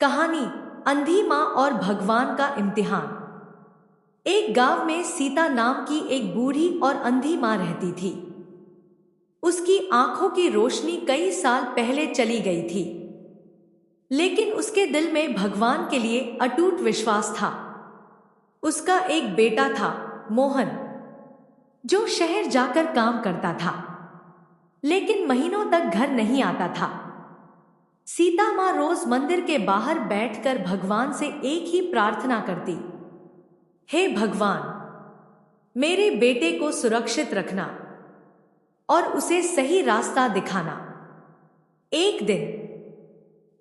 कहानी अंधी माँ और भगवान का इम्तिहान। एक गांव में सीता नाम की एक बूढ़ी और अंधी माँ रहती थी। उसकी आंखों की रोशनी कई साल पहले चली गई थी, लेकिन उसके दिल में भगवान के लिए अटूट विश्वास था। उसका एक बेटा था, मोहन, जो शहर जाकर काम करता था, लेकिन महीनों तक घर नहीं आता था। सीता माँ रोज मंदिर के बाहर बैठकर भगवान से एक ही प्रार्थना करती, हे भगवान, मेरे बेटे को सुरक्षित रखना और उसे सही रास्ता दिखाना। एक दिन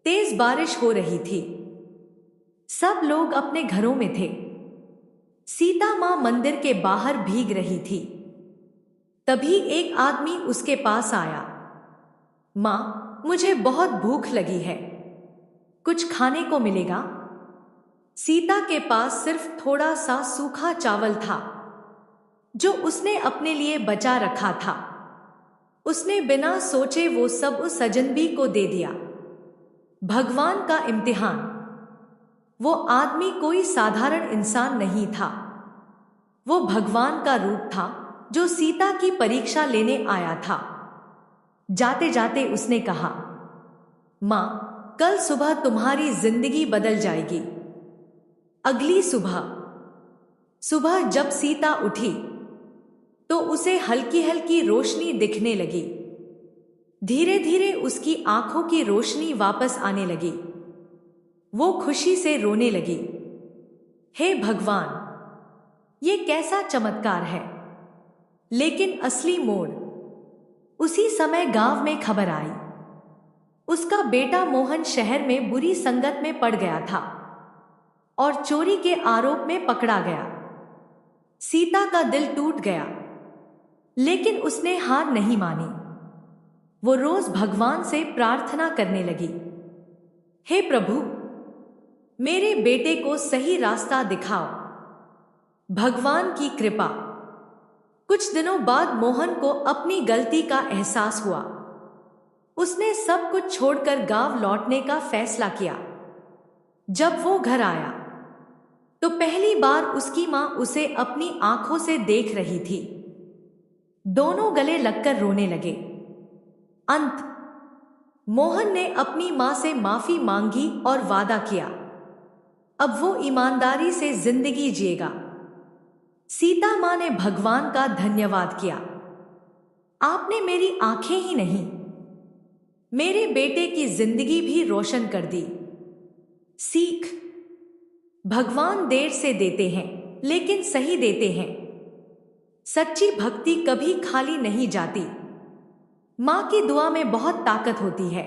तेज बारिश हो रही थी। सब लोग अपने घरों में थे। सीता माँ मंदिर के बाहर भीग रही थी। तभी एक आदमी उसके पास आया। माँ, मुझे बहुत भूख लगी है, कुछ खाने को मिलेगा? सीता के पास सिर्फ थोड़ा सा सूखा चावल था, जो उसने अपने लिए बचा रखा था। उसने बिना सोचे वो सब उस सजनबी को दे दिया। भगवान का इम्तिहान। वो आदमी कोई साधारण इंसान नहीं था। वो भगवान का रूप था, जो सीता की परीक्षा लेने आया था। जाते जाते उसने कहा, माँ, कल सुबह तुम्हारी जिंदगी बदल जाएगी। अगली सुबह जब सीता उठी तो उसे हल्की हल्की रोशनी दिखने लगी। धीरे धीरे उसकी आंखों की रोशनी वापस आने लगी। वो खुशी से रोने लगी। हे भगवान, ये कैसा चमत्कार है! लेकिन असली मोड़ उसी समय गांव में खबर आई। उसका बेटा मोहन शहर में बुरी संगत में पड़ गया था और चोरी के आरोप में पकड़ा गया। सीता का दिल टूट गया, लेकिन उसने हार नहीं मानी। वो रोज भगवान से प्रार्थना करने लगी, हे प्रभु, मेरे बेटे को सही रास्ता दिखाओ। भगवान की कृपा। कुछ दिनों बाद मोहन को अपनी गलती का एहसास हुआ। उसने सब कुछ छोड़कर गांव लौटने का फैसला किया। जब वो घर आया तो पहली बार उसकी मां उसे अपनी आंखों से देख रही थी। दोनों गले लगकर रोने लगे। अंत मोहन ने अपनी मां से माफी मांगी और वादा किया, अब वो ईमानदारी से जिंदगी जिएगा। सीता मां ने भगवान का धन्यवाद किया, आपने मेरी आंखें ही नहीं, मेरे बेटे की जिंदगी भी रोशन कर दी। सीख। भगवान देर से देते हैं, लेकिन सही देते हैं। सच्ची भक्ति कभी खाली नहीं जाती। मां की दुआ में बहुत ताकत होती है।